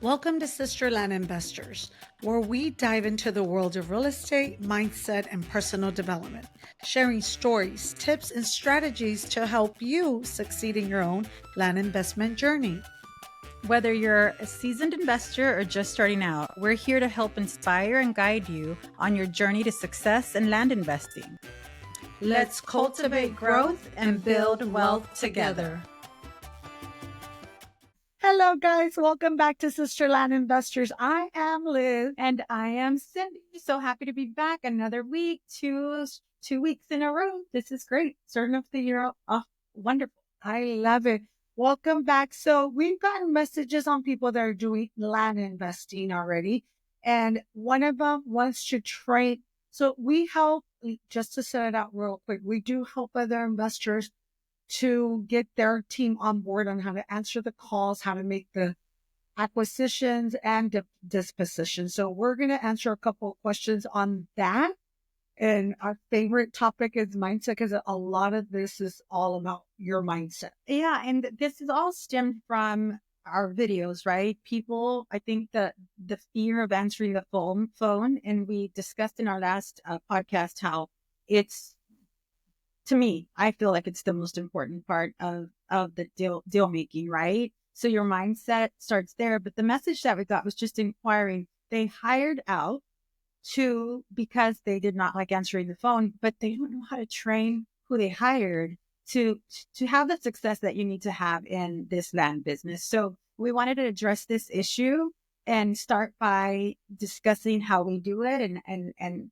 Welcome to Sister Land Investors, where we dive into the world of real estate, mindset, and personal development, sharing stories, tips, and strategies to help you succeed in your own land investment journey. Whether you're a seasoned investor or just starting out, we're here to help inspire and guide you on your journey to success in land investing. Let's cultivate growth and build wealth together. Hello, guys. Welcome back to Sister Land Investors. I am Liz. And I am Cindy. So happy to be back another week, two weeks in a row. This is great. Starting off the year off wonderful. I love it. Welcome back. So we've gotten messages on people that are doing land investing already. And one of them wants to train. So we help, just to set it out real quick, we do help other investors to get their team on board on how to answer the calls, how to make the acquisitions and dispositions. So we're going to answer a couple of questions on that. And our favorite topic is mindset, because a lot of this is all about your mindset. Yeah. And this is all stemmed from our videos, right? People, I think the fear of answering the phone, and we discussed in our last podcast how it's, to me, I feel like it's the most important part of the deal making, right? So your mindset starts there. But the message that we got was just inquiring. They hired out because they did not like answering the phone, but they don't know how to train who they hired to have the success that you need to have in this land business. So we wanted to address this issue and start by discussing how we do it and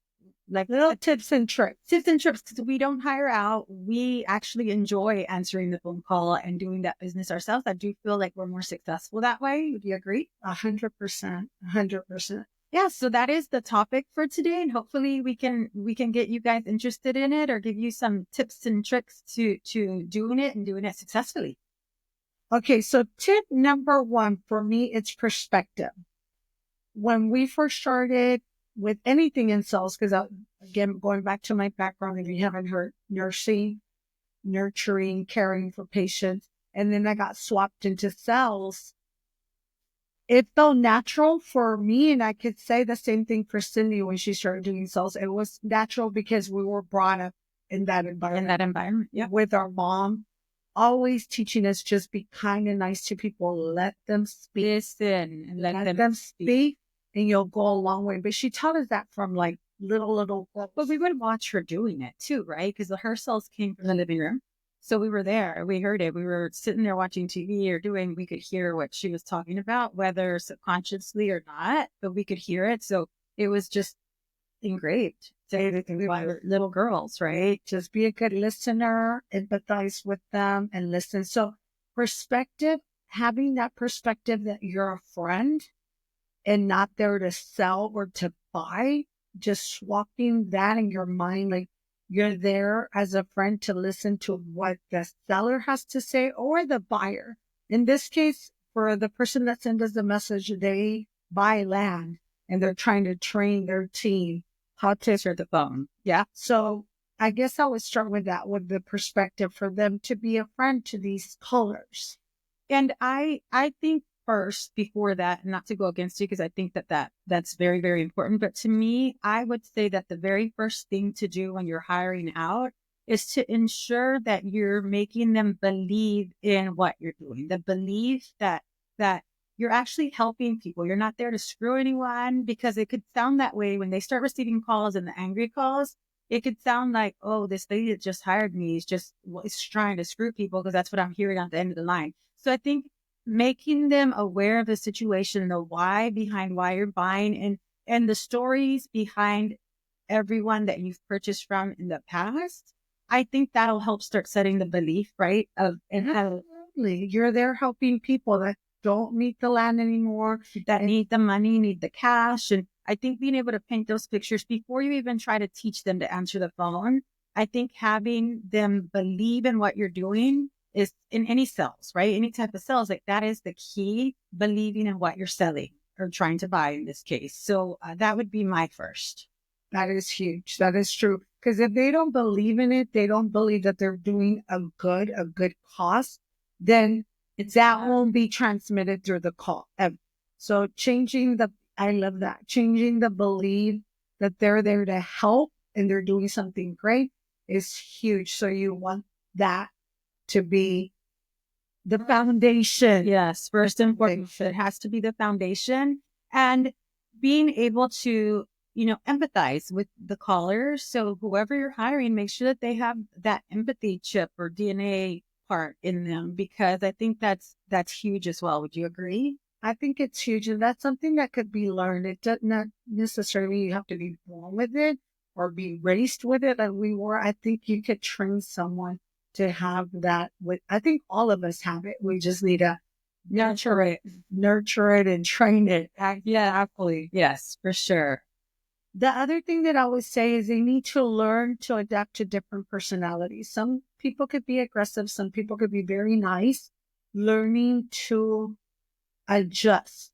like little tips and tricks, because we don't hire out. We actually enjoy answering the phone call and doing that business ourselves. I do feel like we're more successful that way. Would you agree? 100%. 100%. Yeah. So that is the topic for today. And hopefully we can get you guys interested in it or give you some tips and tricks to doing it successfully. Okay. So tip number one for me, it's perspective. When we first started with anything in sales, because again, going back to my background, if you haven't heard, nursing, nurturing, caring for patients, and then I got swapped into sales. It felt natural for me, and I could say the same thing for Cindy when she started doing sales. It was natural because we were brought up in that environment. Yeah. With our mom always teaching us just be kind and nice to people, let them speak. Listen and let them speak. And you'll go a long way. But she taught us that from like little. But we would watch her doing it too, right? Because her sales came from the living room. So we were there. We heard it. We were sitting there watching TV we could hear what she was talking about, whether subconsciously or not, but we could hear it. So it was just engraved. So we were little girls, right? Just be a good listener, empathize with them and listen. So perspective, having that perspective that you're a friend and not there to sell or to buy, just swapping that in your mind, like you're there as a friend to listen to what the seller has to say or the buyer. In this case, for the person that sent us the message, they buy land and they're trying to train their team how to answer the phone. Yeah. So I guess I would start with that, with the perspective for them to be a friend to these callers. And I think first, before that, not to go against you, because I think that's very, very important. But to me, I would say that the very first thing to do when you're hiring out is to ensure that you're making them believe in what you're doing. The belief that you're actually helping people. You're not there to screw anyone, because it could sound that way when they start receiving calls and the angry calls. It could sound like, oh, this lady that just hired me is trying to screw people, because that's what I'm hearing at the end of the line. So I think making them aware of the situation, the why behind why you're buying, and the stories behind everyone that you've purchased from in the past, I think that'll help start setting the belief, right? Absolutely. You're there helping people that don't need the land anymore, that need the money, need the cash. And I think being able to paint those pictures before you even try to teach them to answer the phone, I think having them believe in what you're doing is in any sales, right? Any type of sales, like that is the key, believing in what you're selling or trying to buy in this case. So that would be my first. That is huge. That is true. Because if they don't believe in it, they don't believe that they're doing a good cause, then that won't be transmitted through the call. So I love that, changing the belief that they're there to help and they're doing something great is huge. So you want that to be the foundation. Yes, first and foremost, it has to be the foundation. And being able to, empathize with the callers. So whoever you're hiring, make sure that they have that empathy chip or DNA part in them, because I think that's huge as well. Would you agree? I think it's huge, and that's something that could be learned. It does not necessarily you have to be born with it or be raised with it like we were. I think you could train someone to have that. I think all of us have it. We just need to nurture it, and train it. Exactly. Yes, for sure. The other thing that I would say is they need to learn to adapt to different personalities. Some people could be aggressive. Some people could be very nice. Learning to adjust.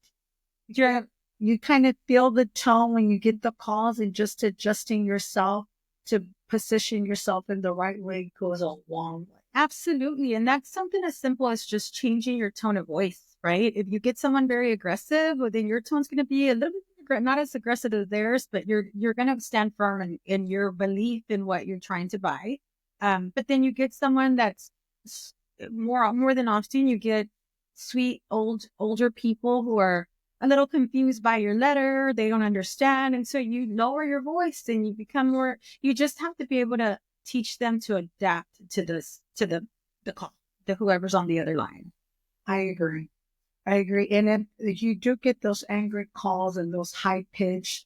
Yeah. You kind of feel the tone when you get the calls, and just adjusting yourself to position yourself in the right way goes a long way. Absolutely. And that's something as simple as just changing your tone of voice, right? If you get someone very aggressive, well, then your tone's going to be a little bit not as aggressive as theirs, but you're going to stand firm in your belief in what you're trying to buy. But then you get someone that's more than often you get sweet older people who are a little confused by your letter. They don't understand. And so you lower your voice and you become you just have to be able to teach them to adapt to the call, to whoever's on the other line. I agree. And if you do get those angry calls and those high pitched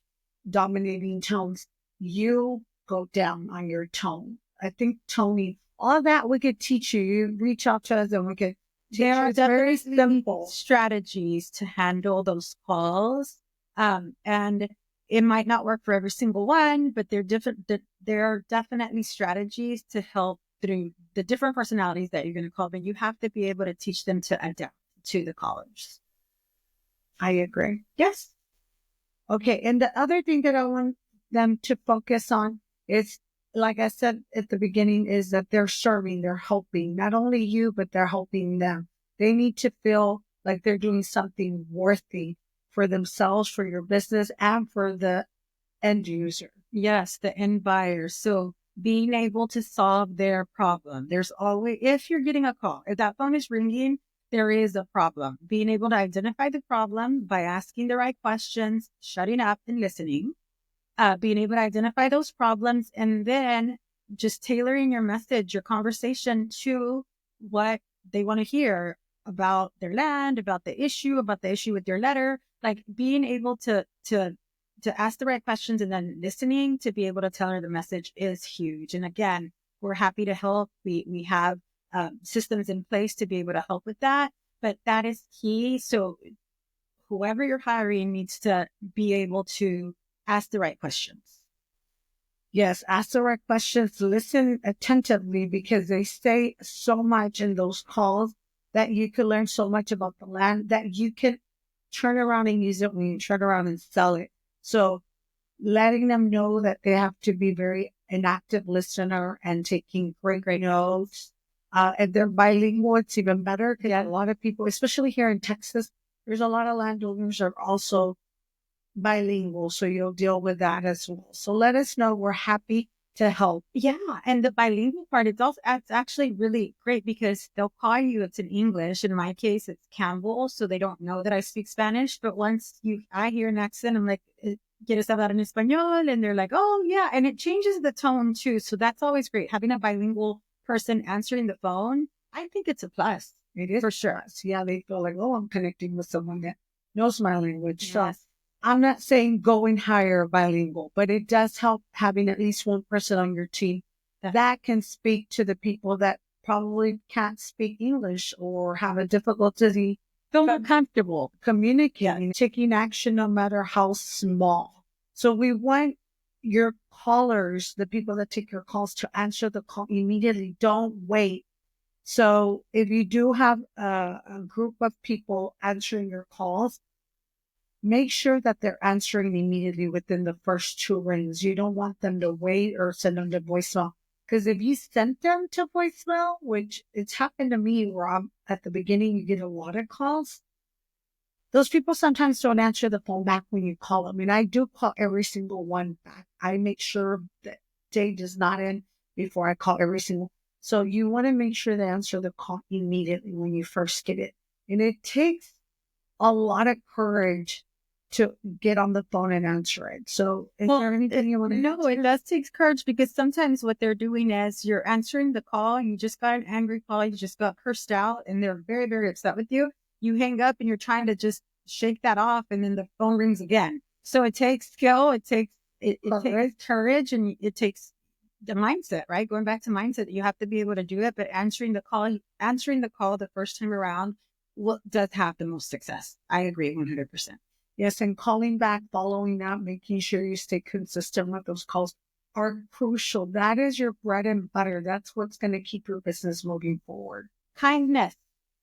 dominating tones, you go down on your tone. I think Tony, all that we could teach you. You reach out to us and we could. There are very simple strategies to handle those calls. And it might not work for every single one, but there are definitely strategies to help through the different personalities that you're going to call, but you have to be able to teach them to adapt to the callers. I agree. Yes. Okay. And the other thing that I want them to focus on is, like I said at the beginning, is that they're serving, they're helping, not only you, but they're helping them. They need to feel like they're doing something worthy for themselves, for your business, and for the end user. Yes, the end buyer. So being able to solve their problem. There's always, if you're getting a call, if that phone is ringing, there is a problem. Being able to identify the problem by asking the right questions, shutting up and listening, being able to identify those problems, and then just tailoring your message, your conversation to what they want to hear about their land, about the issue with your letter, like being able to ask the right questions and then listening to be able to tailor the message is huge. And again, we're happy to help. We have systems in place to be able to help with that, but that is key. So whoever you're hiring needs to be able to ask the right questions. Yes, ask the right questions, listen attentively, because they say so much in those calls that you can learn so much about the land that you can turn around and use it when you turn around and sell it. So letting them know that they have to be an active listener and taking great notes. If they're bilingual, it's even better, because a lot of people, especially here in Texas, there's a lot of landowners that are also bilingual. So you'll deal with that as well. So let us know. We're happy to help. Yeah. And the bilingual part, it's actually really great because they'll call you, it's in English. In my case, it's Campbell. So they don't know that I speak Spanish. But once I hear an accent, I'm like, ¿quieres hablar en español? And they're like, oh yeah. And it changes the tone too. So that's always great. Having a bilingual person answering the phone, I think it's a plus. It is. For sure. Yeah. They feel like, oh, I'm connecting with someone that knows my language. Yes. So I'm not saying go and hire bilingual, but it does help having at least one person on your team that can speak to the people that probably can't speak English or have a difficulty, feel more comfortable communicating, taking action no matter how small. So we want your callers, the people that take your calls, to answer the call immediately. Don't wait. So if you do have a group of people answering your calls, make sure that they're answering immediately within the first 2 rings. You don't want them to wait or send them to voicemail. Because if you send them to voicemail, which it's happened to me where at the beginning, you get a lot of calls. those people sometimes don't answer the phone back when you call them. And I do call every single one back. I make sure that day does not end before I call every single. So you want to make sure they answer the call immediately when you first get it. And it takes a lot of courage to get on the phone and answer it. So is there anything you want to No, it does take courage, because sometimes what they're doing is you're answering the call, you just got an angry call, you just got cursed out, and they're very, very upset with you. You hang up and you're trying to just shake that off, and then the phone rings again. So it takes skill, it takes courage, and it takes the mindset, right? Going back to mindset, you have to be able to do it. But answering the call the first time around does have the most success. I agree 100%. Yes, and calling back, following up, making sure you stay consistent with those calls are crucial. That is your bread and butter. That's what's going to keep your business moving forward. Kindness.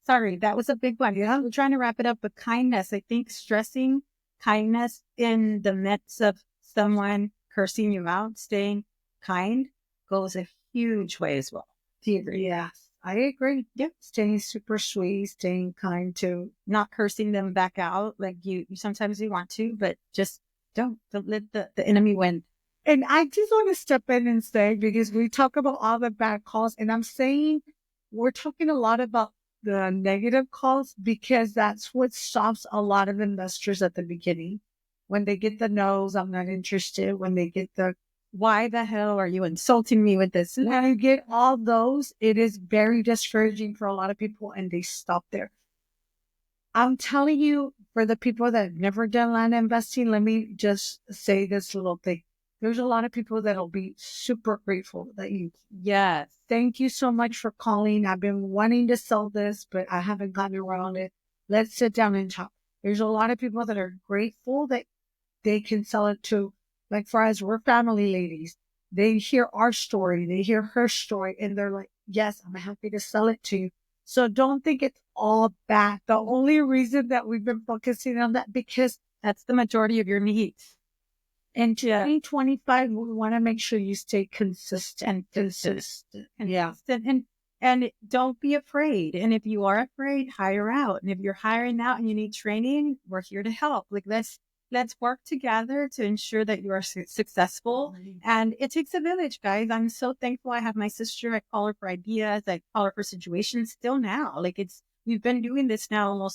Sorry, that was a big one. Yeah, we're trying to wrap it up, but kindness. I think stressing kindness in the midst of someone cursing you out, staying kind goes a huge way as well. Do you agree? Yes, I agree. Yep. Staying super sweet, staying kind too. Not cursing them back out like you sometimes you want to, but just don't let the enemy win. And I just want to step in and say, because we talk about all the bad calls, and I'm saying we're talking a lot about the negative calls because that's what stops a lot of investors at the beginning. When they get the no's, I'm not interested. When they get the, why the hell are you insulting me with this? When you get all those, it is very discouraging for a lot of people, and they stop there. I'm telling you, for the people that have never done land investing, let me just say this little thing. There's a lot of people that'll be super grateful that you. Yes. Thank you so much for calling. I've been wanting to sell this, but I haven't gotten around it. Let's sit down and talk. There's a lot of people that are grateful that they can sell it to. Like for us, we're family ladies. They hear our story, they hear her story, and they're like, yes, I'm happy to sell it to you. So don't think it's all bad. The only reason that we've been focusing on that, because that's the majority of your needs. In 2025, we want to make sure you stay consistent. Yeah. And don't be afraid. And if you are afraid, hire out. And if you're hiring out and you need training, we're here to help. Like let's work together to ensure that you are successful. And it takes a village, guys. I'm so thankful. I have my sister. I call her for ideas. I call her for situations still now. We've been doing this now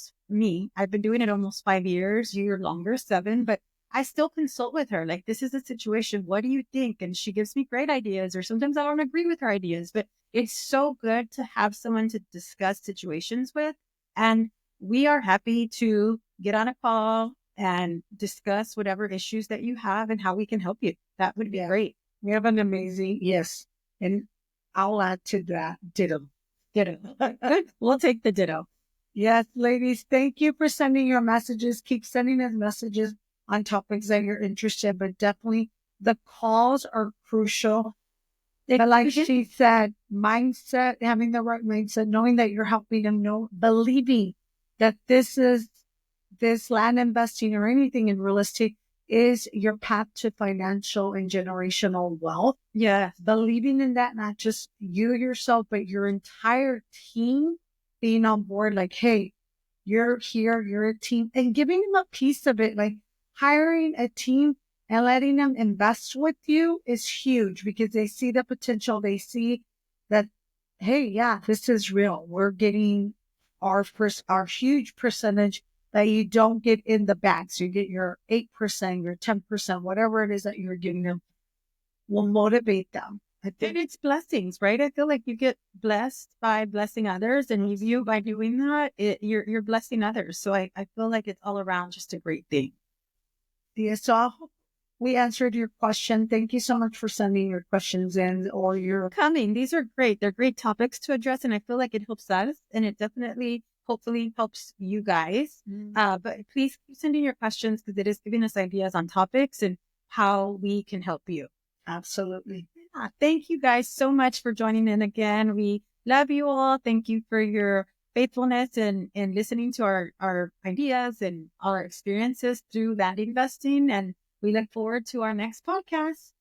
I've been doing it almost 5 years, you're longer, 7, but I still consult with her. Like, this is a situation. What do you think? And she gives me great ideas, or sometimes I don't agree with her ideas, but it's so good to have someone to discuss situations with. And we are happy to get on a call and discuss whatever issues that you have and how we can help you. That would be great. We have an amazing, yes. And I'll add to that, ditto. We'll take the ditto. Yes, ladies, thank you for sending your messages. Keep sending us messages on topics that you're interested, but definitely the calls are crucial. Like she said, mindset, having the right mindset, knowing that you're helping them, believing that this land investing or anything in real estate is your path to financial and generational wealth. Yeah. Believing in that, not just you yourself, but your entire team being on board. Like, hey, you're here, you're a team, and giving them a piece of it. Like, hiring a team and letting them invest with you is huge because they see the potential. They see that, hey, yeah, this is real. We're getting our huge percentage that you don't get in the back. So you get your 8%, your 10%, whatever it is that you're giving them will motivate them. And it's blessings, right? I feel like you get blessed by blessing others, and you by doing that, you're blessing others. So I feel like it's all around just a great thing. Yeah, so we answered your question. Thank you so much for sending your questions in or your coming. These are great. They're great topics to address, and I feel like it helps us, and it definitely, hopefully, helps you guys. But please keep sending your questions because it is giving us ideas on topics and how we can help you. Absolutely. Yeah, thank you guys so much for joining in again. We love you all. Thank you for your faithfulness and listening to our ideas and our experiences through land investing. And we look forward to our next podcast.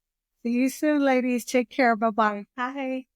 See you soon, ladies. Take care. Bye-bye. Bye.